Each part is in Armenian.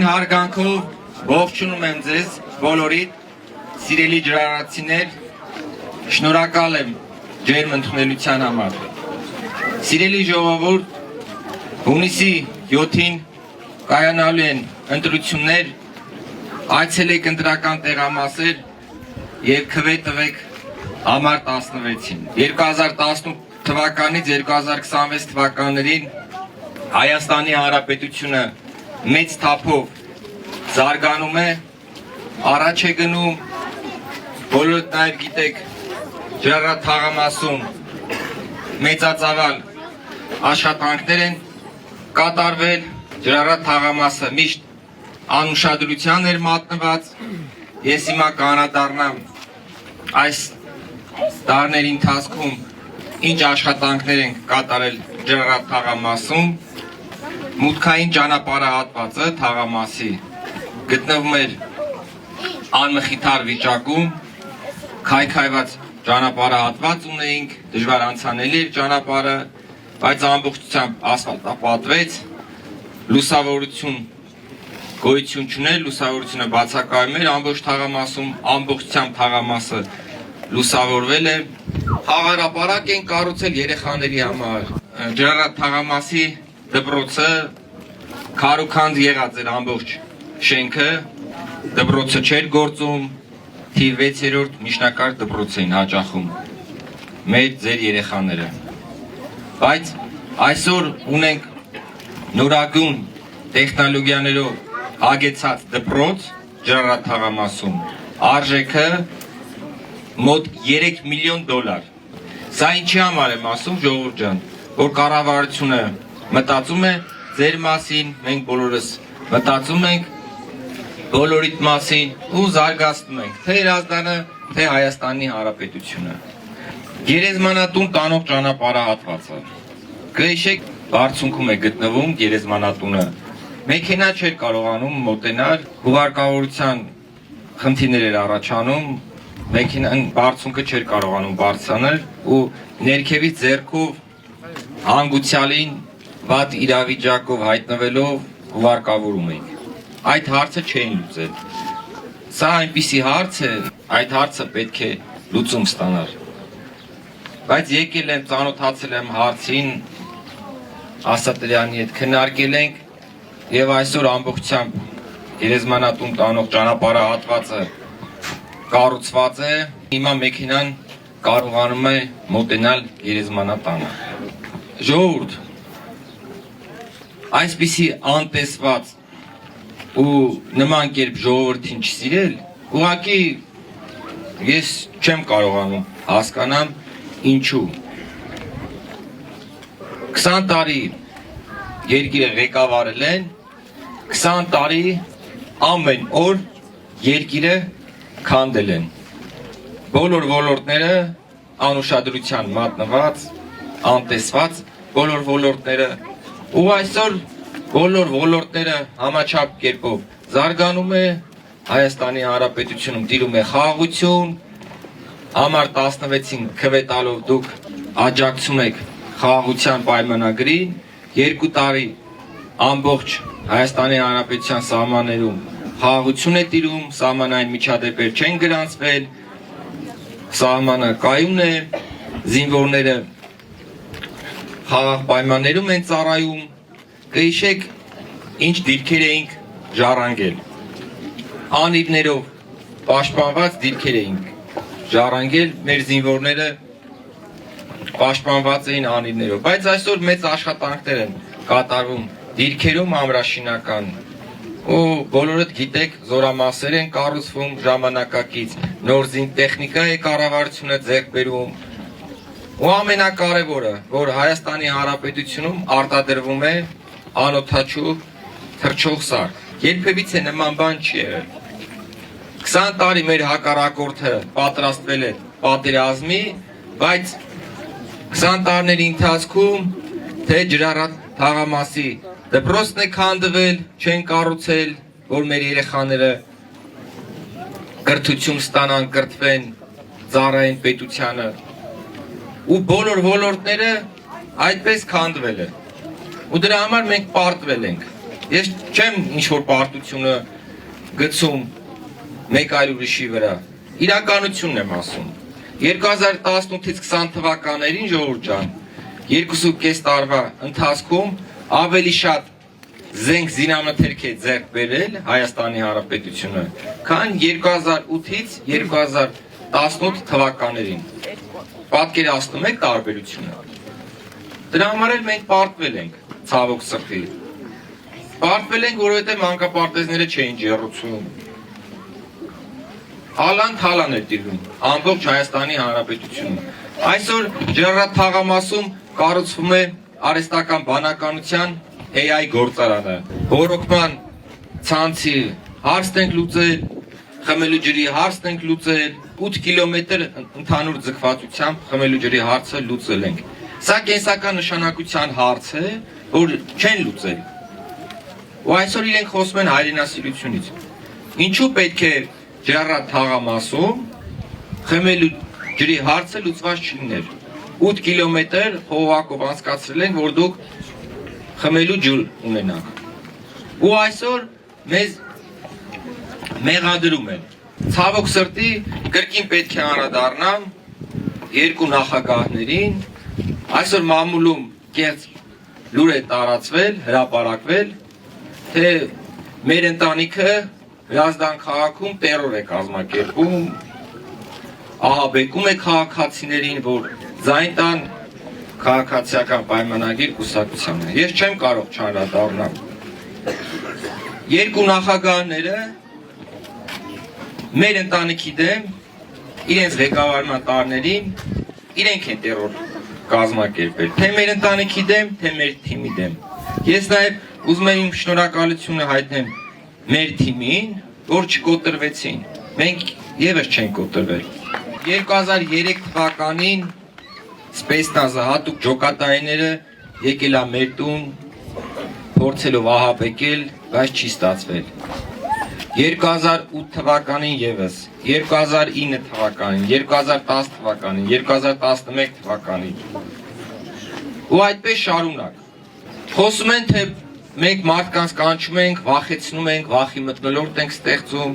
հարգանքով ողջունում եմ ձեզ բոլորիդ, սիրելի ջրարացիներ, շնորհակալ եմ ջերմ ընդունելության համար։ Սիրելի ժողովուրդ, հունիսի 7-ին կայանալու են ընտրություններ, այցելեք ընտրական տեղամասեր և քվե տվեք համար 16-ին։ 2018 թվականից 2026 թվականներին Հայաստանի Հանրապետությունը մեծ թափով զարգանում է, առաջ է գնում, բոլորդ նաև գիտեք, Ջրարատ թաղամասում մեծածավալ աշխատանքներ են կատարվել, Ջրարատ թաղամասը միշտ անուշադրության էր մատնված, ես հիմա կանադառնամ այս տարիների ընթացքում ինչ աշխատանքներ են կատարել Ջրարատ թաղամասում, մուտքային ճանապարհահատվածը թաղամասի գտնվում էր անմխիթար վիճակում, քայքայված ճանապարհահատված ունեինք, դժվար անցանելի էր ճանապարհը, բայց ամբողջությամբ ասֆալտապատվեց, լուսավորություն գոյություն չուներ, լուսավորությունը բացակայում էր ամբողջ թաղամասում, ամբողջությամբ թաղամասը լուսավորվել է, խաղահրապարակ են կառուցել երեխաների համար, Ջրարատ թաղամասի դպրոցը քարուքանդ եղած էր ամբողջ շենքը, դպրոցը չէր գործում, թիվ 6-րդ միջնակարգ դպրոց էին հաճախում մեր ձեր երեխաները։ Բայց այսօր ունենք նորագույն տեխնոլոգիաներով հագեցած դպրոց Ջրարատ թաղամասում, արժեքը մոտ 3 միլիոն դոլար։ Սա ինչի համար եմ ասում, ժողովուրդ ջան, որ կառավարությունը մտածում է ձեր մասին, մենք բոլորս մտածում ենք բոլորիդ մասին ու զարգացնում ենք թե Երազդանը, թե Հայաստանի Հանրապետությունը։ Գերեզմանատուն տանող ճանապարհահատվածը։ Կհիշեք, բարձունքում է գտնվում գերեզմանատունը։ Մեքենա չէր կարողանում մոտենալ, հուղարկավորության խնդիրներ էր առաջանում, մեքենան բարձունքը չէր կարողանում բարձրանալ ու ներքևից ձեռքով հանգուցյալին վատ իրավիճակով հայտնվելով հուղարկավորում ենք։ Այդ հարցը չէին լուծել։ Սա այնպիսի հարց է, այդ հարցը պետք է լուծում ստանալ։ Բայց եկել եմ, ծանոթացել եմ հարցին, Ասատրյանի հետ քննարկել ենք եւ այսօր ամբողջությամբ գերեզմանատուն տանող ճանապարհահատվածը կառուցված է, հիմա մեքենան կարողանում է մոտենալ գերեզմանատանը։ Ժողովուրդ, այսպիսի անտեսված ու նման կերպ ժողովրդին չսիրել, ուղղակի ես չեմ կարողանում հասկանամ ինչու։ 20 տարի երկիրը ղեկավարել են, 20 տարի ամեն օր երկիրը քանդել են։ Բոլոր ոլորտները անուշադրության մատնված, անտեսված բոլոր ոլորտները ու այսօր բոլոր ոլորտները համաչափ կերպով զարգանում է, Հայաստանի Հանրապետությունում տիրում է խաղաղություն, համար 16-ին քվե տալով դուք աջակցում եք խաղաղության պայմանագրին, 2 տարի ամբողջ Հայաստանի Հանրապետության սահմաններում խաղաղություն է տիրում, սահմանային միջադեպեր չեն գրանցվել, սահմանը կայուն է, զինվորները խաղաղ պայմաններում են ծառայում, կհիշեք ինչ դիրքեր էինք ժառանգել, անիվներով պաշտպանված դիրքեր էինք ժառանգել, մեր զինվորները պաշտպանված էին անիվներով, բայց այսօր մեծ աշխատանքներ են կատարվում դիրքերում ամրաշինական ու բոլորդ գիտեք զորամասեր են կառուցվում ժամանակակից, նոր զինտեխնիկա է կառավարությունը ձեռք բերում ու ամենակարևորը, որ Հայաստանի Հանրապետությունում արտադրվում է անօդաչու թռչող սարք, երբևիցե նման բան չի եղել։ 20 տարի մեր հակառակորդը պատրաստվել է պատերազմի, բայց 20 տարիների ընթացքում թե Ջրարատ թաղամասի դպրոցն է քանդվել, չեն կառուցել, որ մեր երեխաները կրթություն ստանան, կրթվեն, ծառայեն պետությանը ու բոլոր ոլորտները այդպես քանդվել է։ Ու դրա համար մենք պարտվել ենք։ Ես չեմ ինչ-որ պարտությունը գցում մեկ այլ ուրիշի վրա, իրականությունն եմ ասում, 2018-ից 20 թվականներին ժողովուրդ ջան, 2.5 տարվա ընթացքում ավելի շատ զենք զինամթերք է ձեռք բերել Հայաստանի Հանրապետությունը, քան 2008-ից 2018 թվականներին, պատկերացնում եք տարբերությունը, դրա համար էլ մենք պարտվել ենք, ցավոք սրտի, պարտվել ենք, որովհետև մանկապարտեզները չէին ջեռուցում, հալան էր տիրում, ամբողջ Հայաստանի Հանրապետությունում, այսօր Ջրառատ թաղամասում կառուցվում է արհեստական բանականության AI գործարանը, ռոռոկման ցանցի հարցն ենք լուծել, խմելու ջրի հարցն ենք լուծել, 8 կիլոմետր ընդհանուր ձգվածությամբ խմելու ջրի հարցը լուծել ենք։ Սա կենսական նշանակության հարց է, որ չեն լուծել։ Ու այսօր իրենք խոսում են հայրենասիրությունից։ Ինչու պետք է Ջրառատ թաղամասում խմելու ջրի հարցը լուծված չլիներ։ 8 կիլոմետր խողովակով անցկացրել են, որ դուք խմելու ջուր ունենաք։ Ու այսօր մեզ մեղադրում են։ Ցավոք սրտի կրկին պետք է անդրադառնամ երկու նախագահներին, այսօր մամուլում կեղծ լուր է տարածվել, հրապարակվել, թե մեր ընտանիքը Հրազդան քաղաքում տերոր է կազմակերպում, ահաբեկում է քաղաքացիներին, որ ձայն տան քաղաքացիական պայմանագիր կուսակցությանը։ Ես չեմ կարող չանդրադառնալ։ Երկու նախագահները մեր ընտանիքի դեմ իրենց ղեկավարման տարիներին իրենք են տերոր կազմակերպել, թե մեր ընտանիքի դեմ, թե մեր թիմի դեմ։ Ես նաև ուզում եմ իմ շնորհակալությունը հայտնեմ մեր թիմին, որ չկոտրվեցին։ Մենք եւս չենք կոտրվել։ 2003 թվականին Սպեցնազը հատուկ ջոկատայինները եկել է մեր տուն, փորձելով ահաբեկել, բայց չի ստացվել։ 2008 թվականին եւս, 2009 թվականին, 2010 թվականին, 2011 թվականին։ Ու այդպես շարունակ։ Խոսում են, թե մենք մարդկանց կանչում ենք, վախեցնում ենք, վախի մթնոլորտ ենք ստեղծում։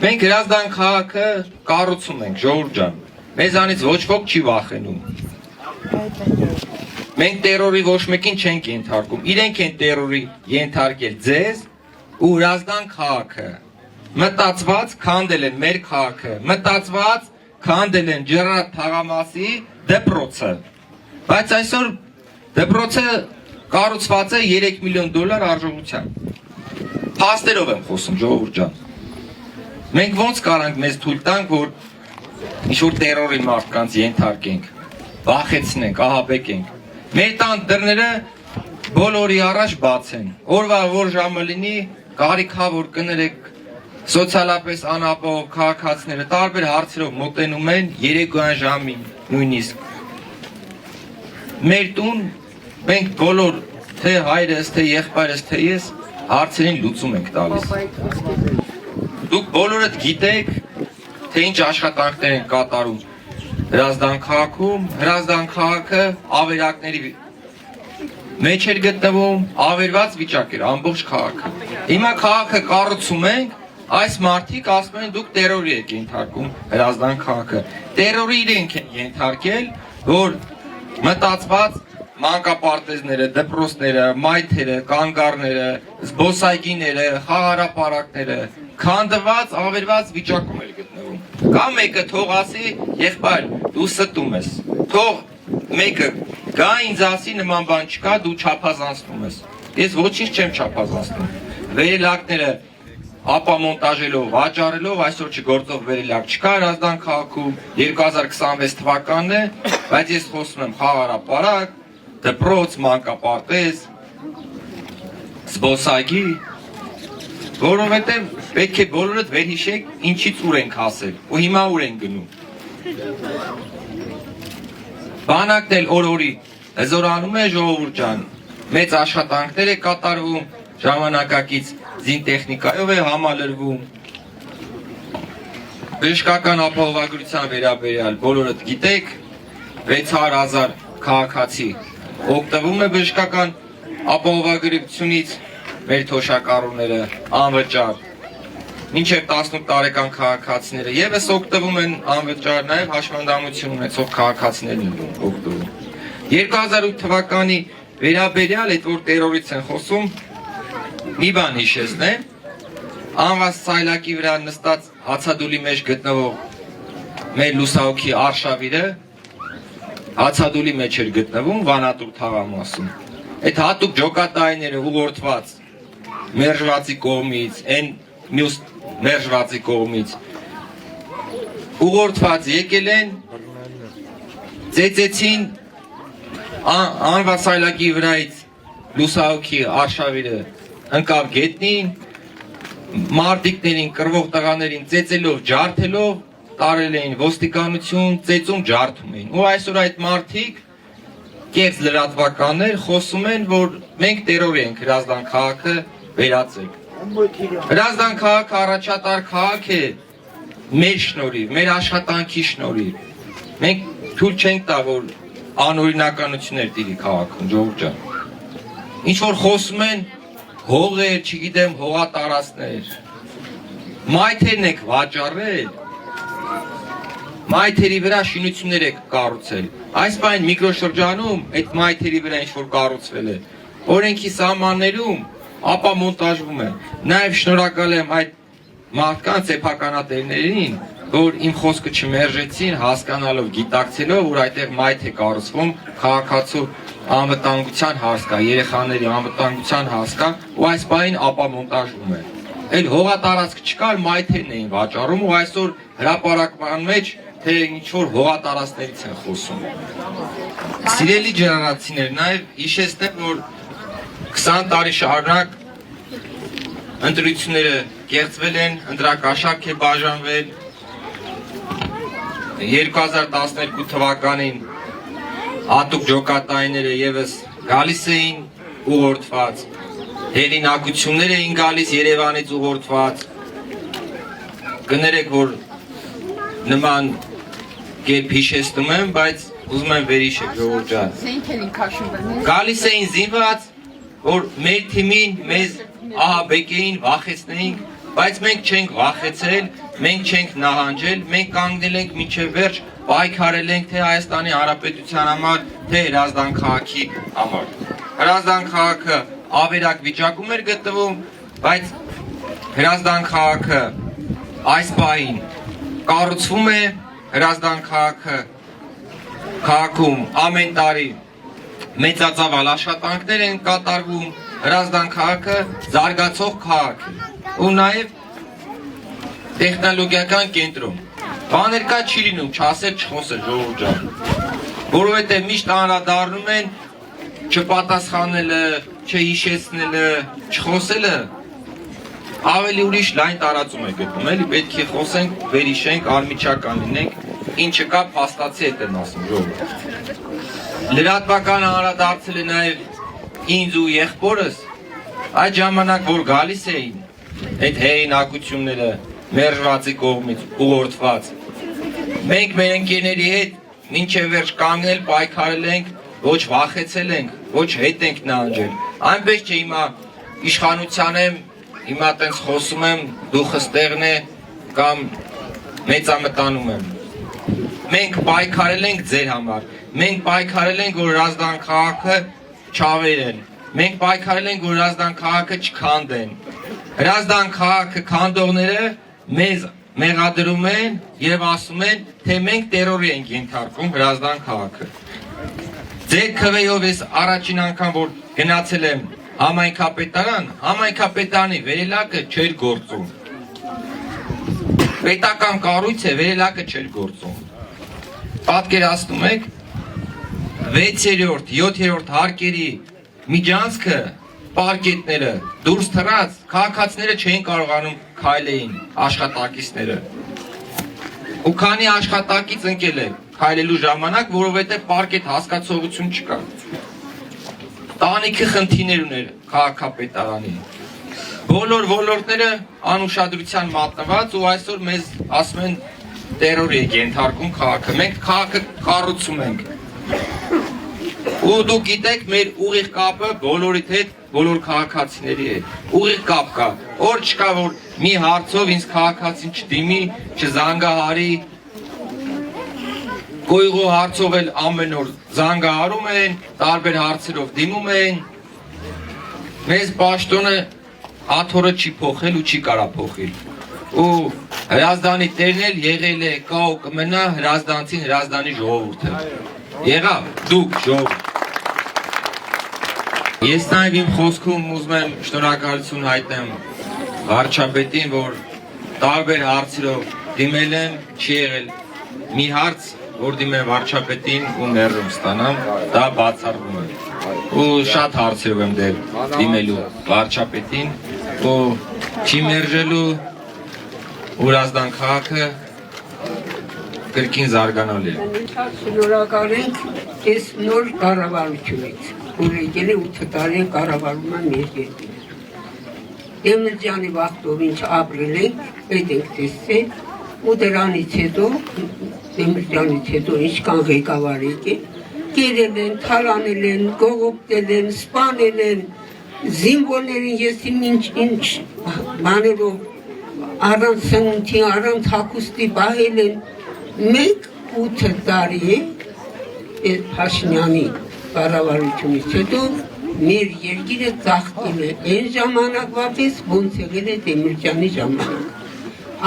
Մենք Հրազդան քաղաքը կառուցում ենք, ժողովուրդ ջան։ Մեզանից ոչ ոք չի վախենում։ Մենք տերորի ոչ մեկին չենք ենթարկում։ Իրենք են տերորի ենթարկել ձեզ ու Հրազդան քաղաքը։ Մտածված քանդել են մեր քաղաքը, մտածված քանդել են Ջրառատ թաղամասի դպրոցը։ Բայց այսօր դպրոցը կառուցված է $3 միլիոն արժողությամբ։ Փաստերով եմ խոսում, ժողովուրդ ջան։ Մենք ոնց կարանք մեզ թույլ տանք, որ ինչ-որ տերորի մարդկանց ենթարկենք, վախեցնենք, ահաբեկենք։ Մեր տան դռները բոլորի առաջ բաց են։ Օրվա որ ժամը լինի, կարիքա որ կներեք, սոցիալապես անապահով քաղաքացիները տարբեր հարցերով մոտենում են երեկոյան ժամին նույնիսկ։ Մեր տուն մենք բոլոր, թե հայրս, թե եղբայրս, թե ես, հարցերին լուծում ենք տալիս։ Դուք բոլորդ գիտեք, թե ինչ աշխատանքներ են կատարում Հրազդան քաղաքում, Հրազդան քաղաքը ավերակների մեջ էր գտնվում, ավերված վիճակ էր, ամբողջ քաղաքը։ Հիմա քաղաքը կառուցում ենք, այս մարդիկ ասում են դուք տերորի եք ենթարկում Հրազդան քաղաքը։ Տերորի իրենք են ենթարկել, որ մտածված մանկապարտեզները, դպրոցները, մայթերը, կանգառները, զբոսայգիները, խաղահրապարակները քանդված, ավերված վիճակում էր գտնվում։ Կամ մեկը թող ասի, եղբայր, դու ստում ես։ Թող մեկը գա ինձ ասի նման բան չկա, դու չափազանցնում ես։ Ես ոչինչ չեմ չափազանցնում։ Վերելակները ապամոնտաժելով, վաճառելով այսօր չգործող վերելակ չկա Հրազդան քաղաքում, 2026 թվականն է, բայց ես խոսում եմ խաղահրապարակ, դպրոց, մանկապարտեզ, զբոսայգի, որովհետև պետք է բոլորդ վերհիշեք ինչից ուր ենք հասել ու հիմա ուր ենք գնում։ Բանակն էլ օր-օրի հզորանում է, ժողովուրդ ջան, մեծ աշխատանքներ է կատարվում, ժամանակակից զինտեխնիկայով է համալրվում։ Բժշկական ապահովագրության վերաբերյալ բոլորդ գիտեք, 600,000 քաղաքացի օգտվում է բժշկական ապահովագրությունից, մեր թոշակառուները անվճար, մինչև 18 տարեկան քաղաքացիները եւս օգտվում են անվճար, նաեւ հաշվանդամություն ունեցող քաղաքացիներն են օգտվում։ 2008 թվականի վերաբերյալ այդ որ տերորից են խոսում, մի բան հիշեցնեմ, անվազ սայլակի վրա նստած հացադուլի մեջ գտնվող մեր լուսահոգի Արշավիրը հացադուլի մեջ էր գտնվում Վանատուր թաղամասում։ Այդ հատուկ ջոկատայինները ուղղորդված մերժվածի կողմից, այն մյուս մերժվածի կողմից ուղղորդված եկել են, ծեծեցին անվասայլակի վրայից լուսահոգի Արշավիրը ընկավ գետնին, մարտիկներին, կռվող տղաներին ծեծելով, ջարդելով, տարել էին ոստիկանություն, ծեծում, ջարդում էին։ Ու այսօր այդ մարտիկ կեղծ լրատվականներ խոսում են, որ մենք տերոր ենք Հրազդան քաղաքը վերածել։ Հրազդան քաղաքը առաջատար քաղաք է մեր շնորհիվ, մեր աշխատանքի շնորհիվ։ Մենք թույլ չենք տա, որ անօրինականություններ տիրի քաղաքում, ժողովուրդ ջան։ Ինչ որ խոսում են հողեր, չգիտեմ, հողատարածքներ։ Մայթերն եք վաճառել։ Մայթերի վրա շինություններ եք կառուցել։ Այս բան միկրոշրջանում այդ մայթերի վրա ինչ որ կառուցվել է։ Օրենքի սահմաններում ապա մոնտաժվում է։ Նաև շնորհակալ եմ այդ մարդկանց սեփականատերերին, որ իմ խոսքը չմերժեցին, հասկանալով, գիտակցելով, որ այդտեղ մայթ է կառուցվում, քաղաքացու անվտանգության հաս կա, երեխաների անվտանգության հաս կա, ու այս բանին ապա մոնտաժվում է։ Էլ հողատարածք չկար, մայթերն էին վաճառում, ու այսօր հրապարակման մեջ թե ինչ որ հողատարածքներից են խոսում։ Սիրելի ջրանացիներ, նաև հիշեցնեմ, որ 20 տարի շարունակ ընտրությունները կեղծվել են, ընտրակաշառք է բաժանվել։ 2012 թվականին հատուկ ջոկատայինները եւս գալիս էին ուղղորդված, հեղինակություններ էին գալիս Երևանից ուղղորդված։ Կներեք, որ նման կերպ հիշեցնում եմ, բայց ուզում եմ վերհիշել, ժողովուրդ ջան։ Գալիս էին զինված, որ մեր թիմին մեզ ահաբեկեին, վախեցնեինք, բայց մենք չենք վախեցել, մենք չենք նահանջել, մենք կանգնել ենք մինչև վերջ, պայքարել ենք թե Հայաստանի Հանրապետության համար, թե Հրազդան քաղաքի համար։ Հրազդան քաղաքը ավերակ վիճակում էր գտնվում, բայց Հրազդան քաղաքը այս պահին կառուցվում է, Հրազդան քաղաքում ամեն տարի մեծածավալ աշխատանքներ են կատարվում, Հրազդան քաղաքը զարգացող քաղաք է, ու նաև տեխնոլոգիական կենտրոն։ Բաներ կա չի լինում, չասել, չխոսել, ժողովուրդ ջան, որովհետև միշտ անդրադառնում են չպատասխանելը, չհիշեցնելը, չխոսելը ավելի ուրիշ լայն տարածում է գտնում, էլի պետք է խոսենք, վերհիշենք, անմիջական լինենք, ինչը կա փաստացի հետ եմ ասում, ժողովուրդ։ Լրատվականը անդրադարձել է նաև ինձ ու եղբորս, այդ ժամանակ որ գալիս էին այդ հեղինակությունները մերժվածի կողմից ուղղորդված, մենք մեր ընկերների հետ մինչև վերջ կանգնել, պայքարել ենք, ոչ վախեցել ենք, ոչ հետ ենք նահանջել։ Այնպես չէ հիմա իշխանության եմ, հիմա տենց խոսում եմ, դուխս տեղն է կամ մեծամտանում եմ։ Մենք պայքարել ենք ձեր համար, մենք պայքարել ենք, որ Հրազդան քաղաքը չավերեն, մենք պայքարել ենք, որ Հրազդան քաղաքը չքանդեն։ Հրազդան քաղաքը քանդողները մեզ մեղադրում են եւ ասում են, թե մենք տերորի ենք ենթարկում Հրազդան քաղաքը։ Ձեր քվեով ես առաջին անգամ որ գնացել եմ համայնքապետարան, համայնքապետարանի վերելակը չէր գործում։ Պետական կառույց է, վերելակը չէր գործում։ Պատկերացնում եք 6-րդ, 7-րդ հարկերի միջանցքը, պարկետները դուրս թռած, քաղաքացիները չէին կարողանում քայլեին աշխատակիցները։ Ու քանի աշխատակից ընկել է քայլելու ժամանակ, որովհետև պարկետ հասկացողություն չկա։ Տանիքի խնդիրներ ուներ քաղաքապետարանի։ Բոլոր ոլորտները անուշադրության մատնված ու այսօր մեզ ասում են տերոր եք ենթարկում քաղաքը։ Մենք քաղաքը կառուցում ենք։ Ու դուք գիտեք, մեր ուղիղ կապը բոլորիդ հետ, բոլոր քաղաքացիների հետ։ Ուղիղ կապ կա։ Օր չկա, որ մի հարցով ինձ քաղաքացին չդիմի, չզանգահարի։ Գոյղու հարցով էլ ամեն օր զանգահարում են, տարբեր հարցերով դիմում են։ Մեզ պաշտոնը աթոռը չի փոխել ու չի կարա փոխել։ Ու Հրազդանի տերն էլ եղել է, կա ու կմնա Հրազդանցին Հրազդանի ժողովուրդը։ Եղավ, դուք ժողովուրդ։ Ես նաև իմ խոսքում ուզում եմ շնորհակալություն հայտնեմ վարչապետին, որ տարբեր հարցերով դիմել եմ, չի եղել մի հարց, որ դիմեմ վարչապետին ու ներում ստանամ, դա բացառվում է։ Ու շատ հարցերով եմ դիմելու վարչապետին, ու չի մերժելու Հրազդան քաղաքը կրկին զարգանալու է։ Շնորհակալ ենք այս նոր կառավարությունից, որ եկել է 8 տարի կառավարում է մեր երկիրը։ Դեմիրճյանի վաղտով ինչ ապրել ենք, այդ ենք տեսել, ու դրանից հետո, Դեմիրճյանից հետո ինչքան ղեկավար եկել, կերել են, թալանել են, գողոպտել են, սպանել են, զինվորներին ես ինչ բաներով առանց սնունդի, առանց հագուստի բահել են, մենք 8 տարի է Փաշինյանի կառավարությունից հետո մեր երկիրը ծաղկել է այն ժամանակվա պես, ոնց եղել է Դեմիրճյանի ժամանակ։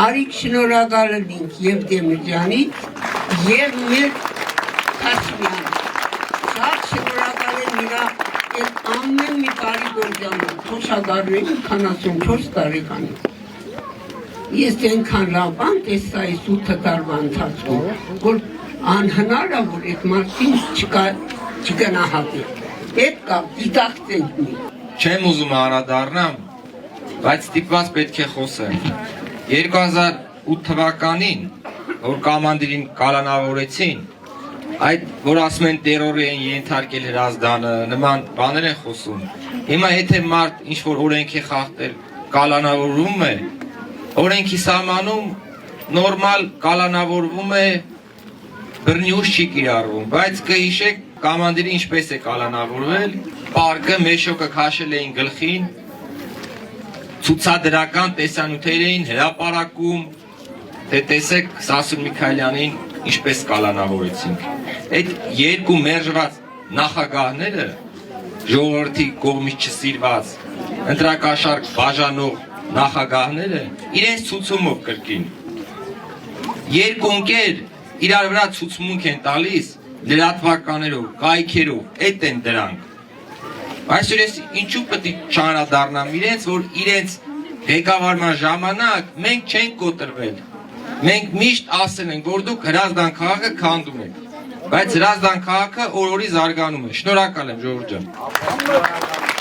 Արիք շնորհակալ ենք եւ Դեմիրճյանին եւ մեր Փաշինյանին։ Շատ շնորհակալ եմ իրա այդ ամեն մի բարի գործանուն, թոշակառուի 44 տարեկանի։ Ես այնքան լավ բան տեսա այս 8 տարվա ընթացքում, որ անհնար է, որ այդ մարդին չգնահատել։ Պետք է դիտակցենք մի։ Չեմ ուզում անդրադառնամ, բայց ստիպված պետք է խոսեմ։ 2008 թվականին, որ կամանդիրին կալանավորեցին, այդ որ ասում են տերորի են ենթարկել Հրազդանը, նման բաներ են խոսում։ Հիմա եթե մարդ ինչ-որ օրենք է խախտել, կալանավորվում է, օրենքի սահմանում նորմալ կալանավորվում է, բռնյուշ չի կիրառվում, բայց կհիշեք կամանդիրը ինչպես է կալանավորվել, պարկը մեշոկը քաշել էին գլխին, ցուցադրական տեսանյութեր էին հրապարակում, թե տեսեք Սասուն Միքայելյանին ինչպես կալանավորեցինք։ Այդ երկու մերժված նախագահները, ժողովրդի կողմից չսիրված, ընտրակաշառք բաժանող նախագահները իրենց ցուցումով կրկին երկու ընկեր իրար վրա ցուցմունք են տալիս լրատվականներով, կայքերով, այդ են դրանք։ Այսօր ես ինչու պետք է չանդրադառնամ իրենց, որ իրենց ղեկավարման ժամանակ մենք չենք կոտրվել։ Մենք միշտ ասել ենք, որ դուք Հրազդան քաղաքը քանդում եք, բայց Հրազդան քաղաքը օր-օրի զարգանում է։ Շնորհակալ եմ, ժողովուրդ ջան։